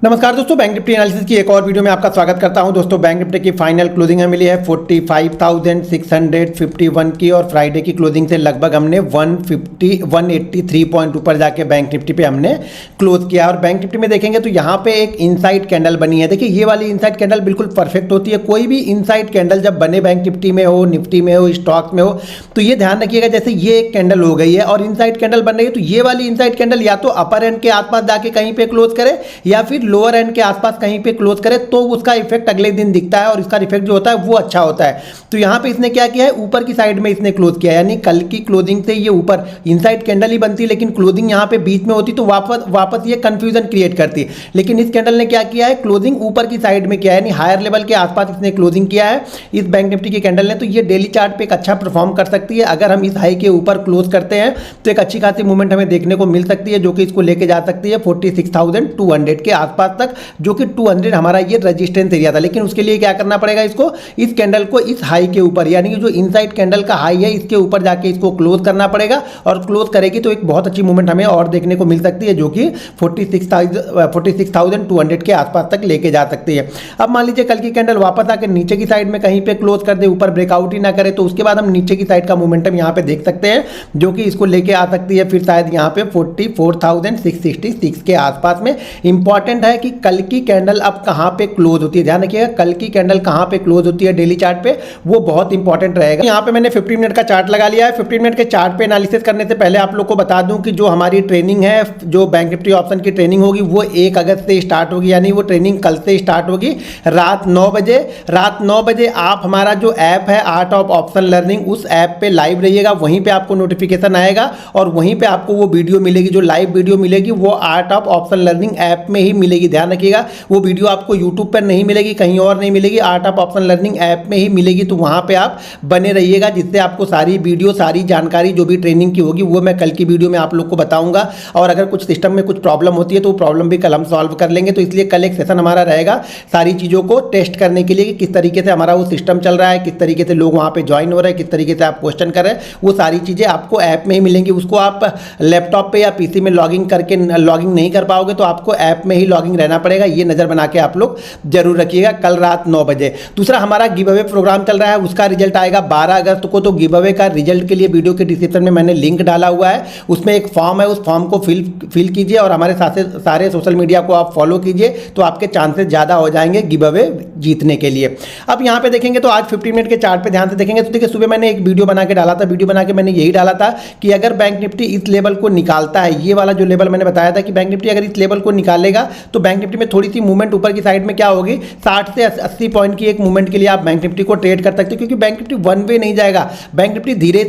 नमस्कार दोस्तों, bank Nifty analysis की एक और वीडियो में आपका स्वागत करता हूं। दोस्तों बैंक निफ्टी की फाइनल क्लोजिंग हमें मिली है 45,651 की और फ्राइडे की क्लोजिंग से लगभग हमने 183 पॉइंट ऊपर जाके बैंक निफ्टी पे हमने क्लोज किया। और बैंक निफ्टी में देखेंगे तो यहाँ पे एक इनसाइड कैंडल बनी है। देखिए ये वाली इनसाइड कैंडल बिल्कुल परफेक्ट होती है। कोई भी इनसाइड कैंडल जब बने बैंक निफ्टी में हो, निफ्टी में हो, स्टॉक्स में हो, तो ये ध्यान रखिएगा जैसे ये एक कैंडल हो गई है और इनसाइड कैंडल बन रही है, तो ये वाली इनसाइड कैंडल या तो अपर एंड के आसपास जाके कहीं पे क्लोज करे या फिर लोअर एंड के आसपास कहीं पे क्लोज करे, तो उसका इफेक्ट अगले दिन दिखता है और इसका इफेक्ट जो होता है वो अच्छा होता है। तो यहां पे इसने क्या किया है, ऊपर की साइड में इसने क्लोज किया, यानी कल की क्लोजिंग से ये ऊपर इनसाइड कैंडल ही बनती, लेकिन क्लोजिंग यहां पे बीच में होती तो वापस ये कंफ्यूजन क्रिएट करती। लेकिन इस कैंडल ने क्या किया है, क्लोजिंग ऊपर की साइड में किया है, यानी हायर लेवल के आसपास इसने क्लोजिंग किया है इस बैंक निफ्टी की कैंडल ने। तो ये डेली चार्ट पे एक अच्छा परफॉर्म कर सकती है। अगर हम इस हाई के ऊपर क्लोज करते हैं तो एक अच्छी खासी मूवमेंट हमें देखने को मिल सकती है, जो कि इसको लेके जा सकती है 46,200 के आसपास तक, जो कि 200 हमारा ये रेजिस्टेंस एरिया था। लेकिन उसके लिए क्या करना पड़ेगा, इसको इस कैंडल को इस हाई के ऊपर, यानी कि जो इनसाइड कैंडल का हाई है इसके ऊपर जाके इसको क्लोज करना पड़ेगा। और क्लोज करेगी तो एक बहुत अच्छी मूवमेंट हमें और देखने को मिल सकती है, जो कि 46,200 के आसपास तक लेके जा सकती है। अब मान लीजिए कल की कैंडल वापस आकर नीचे की साइड में कहीं पे क्लोज कर दे, ऊपर ब्रेकआउट ही ना करे, तो उसके बाद हम नीचे की साइड का मोमेंटम यहाँ पे देख सकते हैं, जो कि इसको लेके आ सकती है फिर शायद यहाँ पे 44,666 के आसपास में। इंपॉर्टेंट है कि कल की कैंडल अब कहाँ पे क्लोज होती है, ध्यान रखिएगा कल की कैंडल कहाँ पे क्लोज होती है डेली चार्ट पे, वो बहुत इंपॉर्टेंट रहेगा। यहाँ पे मैंने 15 मिनट का चार्ट लगा लिया है। 15 मिनट के चार्ट पे एनालिसिस करने से पहले आप लोग को बता दूं कि जो हमारी ट्रेनिंग है, जो बैंक निफ्टी ऑप्शन की ट्रेनिंग होगी वो 1 अगस्त से स्टार्ट होगी, यानी वो ट्रेनिंग कल से स्टार्ट होगी रात 9 बजे। रात 9 बजे आप हमारा जो ऐप है आर्ट ऑफ ऑप्शन लर्निंग, उस ऐप पे लाइव रहिएगा, वहीं पे आपको नोटिफिकेशन आएगा और वहीं पे आपको वो वीडियो मिलेगी, जो लाइव वीडियो मिलेगी वो art of option learning app में ही मिलेगी। ध्यान रखिएगा वो वीडियो आपको यूट्यूब पर नहीं मिलेगी, कहीं और नहीं मिलेगी, art of option learning app में ही मिलेगी। तो वहाँ पे आप बने रहिएगा, जिससे आपको सारी वीडियो, सारी जानकारी जो भी ट्रेनिंग की होगी वो मैं कल की वीडियो में आप लोग को बताऊंगा। और अगर कुछ सिस्टम में कुछ प्रॉब्लम होती है तो वो प्रॉब्लम भी कल हम सॉल्व कर लेंगे। तो इसलिए कल एक सेशन हमारा रहेगा सारी चीज़ों को टेस्ट करने के लिए कि किस तरीके से हमारा वो सिस्टम चल रहा है, किस तरीके से लोग वहाँ पे ज्वाइन हो रहे हैं, किस तरीके से आप क्वेश्चन कर रहे हैं, वो सारी चीज़ें आपको ऐप में ही मिलेंगी। उसको आप लैपटॉप पे या पीसी में लॉगिंग करके लॉगिंग नहीं कर पाओगे, तो आपको ऐप में ही लॉगिंग रहना पड़ेगा। ये नज़र बना के आप लोग जरूर रखिएगा कल रात 9 बजे। दूसरा हमारा गिव अवे प्रोग्राम चल रहा है, उसका रिजल्ट आएगा 12 अगस्त को। तो गिव अवे का रिजल्ट के लिए वीडियो के डिस्क्रिप्शन में मैंने लिंक डाला हुआ है, उसमें एक फॉर्म है, उस फॉर्म को फिल कीजिए और हमारे सारे सोशल मीडिया को आप फॉलो कीजिए, तो आपके चांसेस ज़्यादा हो जाएंगे गिव अवे जीतने के लिए। अब यहाँ पे देखेंगे तो आज 15 मिनट के चार्ट पे ध्यान से देखेंगे तो देखिए सुबह मैंने एक वीडियो बना के डाला था। वीडियो बना के मैंने यही डाला था कि अगर बैंक निफ्टी इस लेवल को निकालता है, ये वाला जो लेवल मैंने बताया था कि बैंक निफ्टी अगर इस लेवल को निकालेगा तो बैंक निफ्टी में थोड़ी सी मूवमेंट ऊपर की साइड में क्या होगी, 60 से 80 पॉइंट की एक मूवमेंट के लिए आप बैंक निफ्टी को ट्रेड कर सकते हो, क्योंकि बैंक निफ्टी वन वे नहीं जाएगा, बैंक निफ्टी धीरे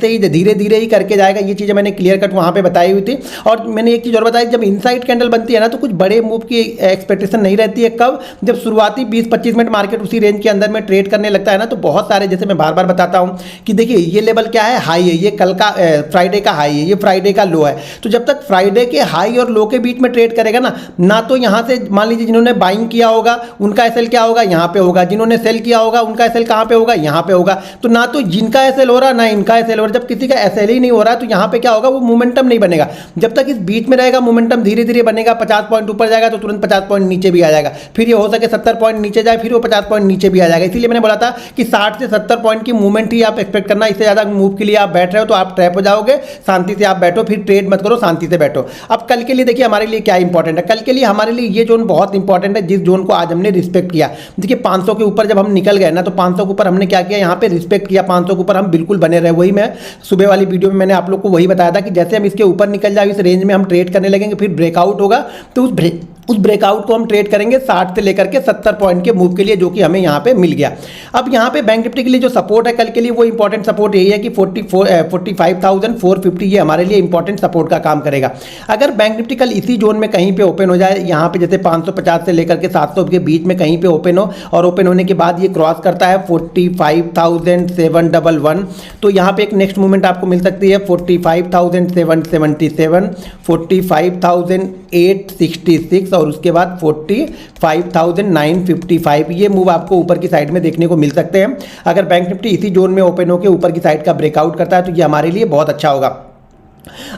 धीरे ही करके जाएगा। ये चीज़ें मैंने क्लियर कट वहाँ पे बताई हुई थी। और मैंने एक चीज़ और बताई, जब इनसाइड कैंडल बनती है ना तो कुछ बड़े मूव की एक्सपेक्टेशन नहीं रहती है। कब, जब शुरुआती 20-25 मिनट मार्केट उसी रेंज के अंदर में ट्रेड करने लगता है ना, तो बहुत सारे, जैसे मैं बार बार बताता हूँ कि देखिए ये लेवल क्या है, हाई है, ये कल का फ्राइडे का हाई है, ये फ्राइडे का लो है। तो जब तक फ्राइडे के हाई और लो के बीच में ट्रेड करेगा ना तो यहाँ से मान लीजिए जिन्होंने बाइंग किया होगा उनका एसएल क्या होगा, यहाँ पे होगा, जिन्होंने सेल किया होगा उनका एसएल कहाँ पे होगा, यहाँ पे होगा। तो ना तो जिनका एसएल हो रहा ना इनका एसएल हो रहा। जब किसी का एसएल ही नहीं हो रहा तो यहाँ पे क्या होगा, वो मोमेंटम नहीं बनेगा। जब तक इस बीच में रहेगा मोमेंटम धीरे धीरे बनेगा, 50 पॉइंट ऊपर जाएगा तो तुरंत 50 पॉइंट नीचे भी आ जाएगा, फिर ये हो सके 70 पॉइंट नीचे जाए, फिर वो 50 पॉइंट नीचे भी आ जाएगा। इसीलिए मैंने बोला था कि 60 से 70 पॉइंट की मूवमेंट ही आप एक्सपेक्ट करना। इससे ज़्यादा मूव के लिए आप बैठ रहे हो तो आप ट्रैप हो जाओगे। शांति से आप बैठो, फिर ट्रेड मत करो, शांति से बैठो। अब कल के लिए देखिए हमारे लिए क्या इंपॉर्टेंट है, कल के लिए हमारे लिए ये जोन बहुत इंपॉर्टेंट है, जिस जोन को आज हमने रिस्पेक्ट किया। देखिए 500 के ऊपर जब हम निकल गए ना, तो 500 के ऊपर हमने क्या किया, यहाँ पे रिस्पेक्ट किया, 500 के ऊपर हम बिल्कुल बने रहे। वही मैं सुबह वाली वीडियो में मैंने आप लोग को वही बताया था कि जैसे हम इसके ऊपर निकल जाए, इस रेंज में हम ट्रेड करने लगेंगे, फिर ब्रेकआउट होगा तो उस ब्रेकआउट को हम ट्रेड करेंगे 60 से लेकर के 70 पॉइंट के मूव के लिए, जो कि हमें यहाँ पे मिल गया। अब यहाँ पे बैंक निफ्टी के लिए जो सपोर्ट है कल के लिए, वो इंपॉर्टेंट सपोर्ट यही है कि 45,450 ये हमारे लिए इंपॉर्टेंट सपोर्ट का काम करेगा। अगर बैंक निफ्टी कल इसी जोन में कहीं पे ओपन हो जाए, यहाँ पे जैसे 550 से लेकर के 700 के बीच में कहीं पे ओपन हो, और ओपन होने के बाद ये क्रॉस करता है 45,711, तो यहाँ पे एक नेक्स्ट मूवमेंट आपको मिल सकती है 45,777, 45,866 और उसके बाद 45,955। ये मूव आपको ऊपर की साइड में देखने को मिल सकते हैं। अगर बैंक निफ्टी इसी जोन में ओपन होकर ऊपर की साइड का ब्रेकआउट करता है तो ये हमारे लिए बहुत अच्छा होगा।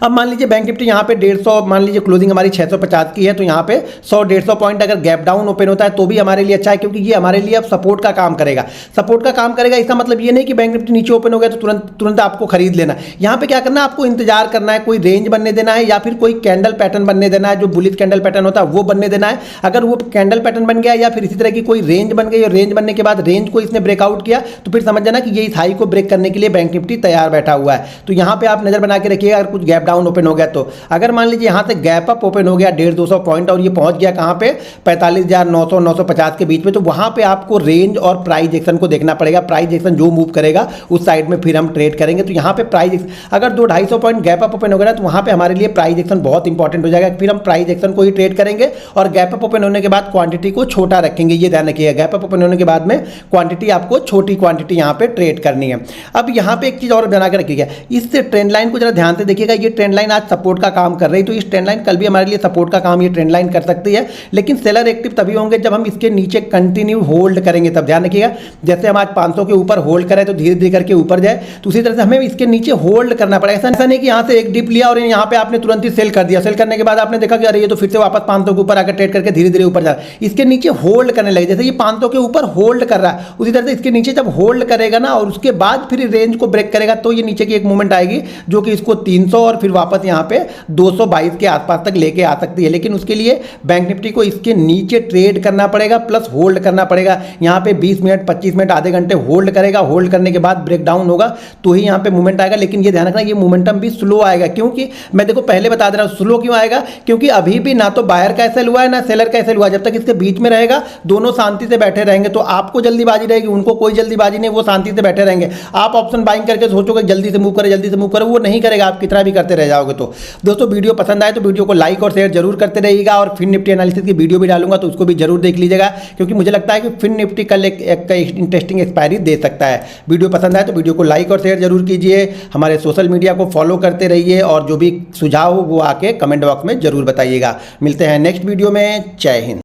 अब मान लीजिए बैंक निफ्टी यहाँ पे 150, मान लीजिए क्लोजिंग हमारी 650 की है, तो यहाँ पे 100-150 पॉइंट अगर गैप डाउन ओपन होता है तो भी हमारे लिए अच्छा है, क्योंकि ये हमारे लिए अब सपोर्ट का काम करेगा। सपोर्ट का काम करेगा इसका मतलब ये नहीं कि बैंक निफ्टी नीचे ओपन हो गया तो तुरंत आपको खरीद लेना। यहाँ पे क्या करना है, आपको इंतजार करना है, कोई रेंज बनने देना है या फिर कोई कैंडल पैटर्न बनने देना है, जो बुलिश कैंडल पैटर्न होता है वो बनने देना है। अगर वो कैंडल पैटर्न बन गया या फिर इसी तरह की कोई रेंज बन गई और रेंज बनने के बाद रेंज को इसने ब्रेकआउट किया तो फिर समझ जाना कि ये इस हाई को ब्रेक करने के लिए बैंक निफ्टी तैयार बैठा हुआ है। तो यहाँ पे आप नजर बना के रखिएगा, अगर कुछ गैप डाउन ओपन हो गया तो। अगर मान लीजिए यहाँ से गैप अप ओपन हो गया 150-200 पॉइंट और ये पहुंच गया कहाँ पे 45,900-950 के बीच में, तो वहां पे आपको रेंज और प्राइस एक्शन को देखना पड़ेगा। प्राइस एक्शन जो मूव करेगा उस साइड में फिर हम ट्रेड करेंगे। तो यहाँ पे प्राइस अगर 200-250 पॉइंट गैप अप ओपन हो गया तो वहां पे हमारे लिए प्राइस एक्शन बहुत इंपॉर्टेंट हो जाएगा, फिर हम प्राइस एक्शन को ही ट्रेड करेंगे और गैप अप ओपन होने के बाद क्वांटिटी को छोटा रखेंगे। ये ध्यान रखिएगा, गैप अप ओपन होने के बाद में क्वांटिटी आपको छोटी क्वांटिटी यहाँ पे ट्रेड करनी है। अब यहाँ पे एक चीज और बना के रखिएगा, इस ट्रेंड लाइन को जरा ध्यान से देखिएगा। ये ट्रेंड लाइन आज सपोर्ट का काम कर रही है, तो इस ट्रेंड लाइन कल भी हमारे लिए सपोर्ट का काम ये ट्रेंड लाइन कर सकती है, लेकिन सेलर एक्टिव तभी होंगे जब हम इसके नीचे कंटिन्यू होल्ड करेंगे। तब ध्यान रखिएगा, जैसे हम आज 500 के ऊपर होल्ड करें तो धीरे धीरे करके ऊपर जाए, तो उसी तरह से हमें इसके नीचे होल्ड करना पड़ेगा। ऐसा नहीं कि यहाँ से एक डिप लिया और यहाँ पे आपने तुरंत ही सेल कर दिया, सेल करने के बाद आपने देखा कि अरे ये तो फिर से वापस 500 के ऊपर आकर ट्रेड करके धीरे धीरे ऊपर जा रहा है। इसके नीचे होल्ड करने लगे, जैसे ये 500 के ऊपर होल्ड कर रहा है उसी तरह से इसके नीचे जब होल्ड करेगा ना और उसके बाद फिर रेंज को ब्रेक करेगा तो ये नीचे की एक मूवमेंट आएगी जो कि इसको 300 और फिर वापस यहाँ पे 222 के आसपास तक लेके आ सकती है। लेकिन उसके लिए बैंक निफ्टी को इसके नीचे ट्रेड करना पड़ेगा प्लस होल्ड करना पड़ेगा। यहाँ पे 20 मिनट 25 मिनट आधे घंटे होल्ड करेगा, होल्ड करने के बाद ब्रेक डाउन होगा तो ही यहाँ पे मूवमेंट आएगा। लेकिन ये ध्यान रखना ये मोमेंटम भी स्लो आएगा, क्योंकि मैं देखो पहले बता दे रहा हूँ स्लो क्यों आएगा, क्योंकि अभी भी ना तो बायर का सेल हुआ है ना सेलर का सेल हुआ है। जब तक इसके बीच में रहेगा दोनों शांति से बैठे रहेंगे, तो आपको जल्दीबाजी रहेगी, उनको कोई जल्दीबाजी नहीं, वो शांति से बैठे रहेंगे। आप ऑप्शन बाइंग करके सोचोगे जल्दी से मूव करे जल्दी से मूव करे, वो नहीं करेगा, आप कितना भी करते रह जाओगे। तो दोस्तों वीडियो पसंद आए तो वीडियो को लाइक और शेयर जरूर करते रहिएगा, और फिन निफ्टी एनालिसिस की वीडियो भी डालूंगा तो उसको भी जरूर देख लीजिएगा, क्योंकि मुझे लगता है कि फिन निफ्टी कल एक इंटरेस्टिंग एक्सपायरी दे सकता है। वीडियो पसंद आए तो वीडियो को लाइक और शेयर जरूर कीजिए, हमारे सोशल मीडिया को फॉलो करते रहिए, और जो भी सुझाव हो वो आके कमेंट बॉक्स में जरूर बताइएगा। मिलते हैं नेक्स्ट वीडियो में। जय हिंद।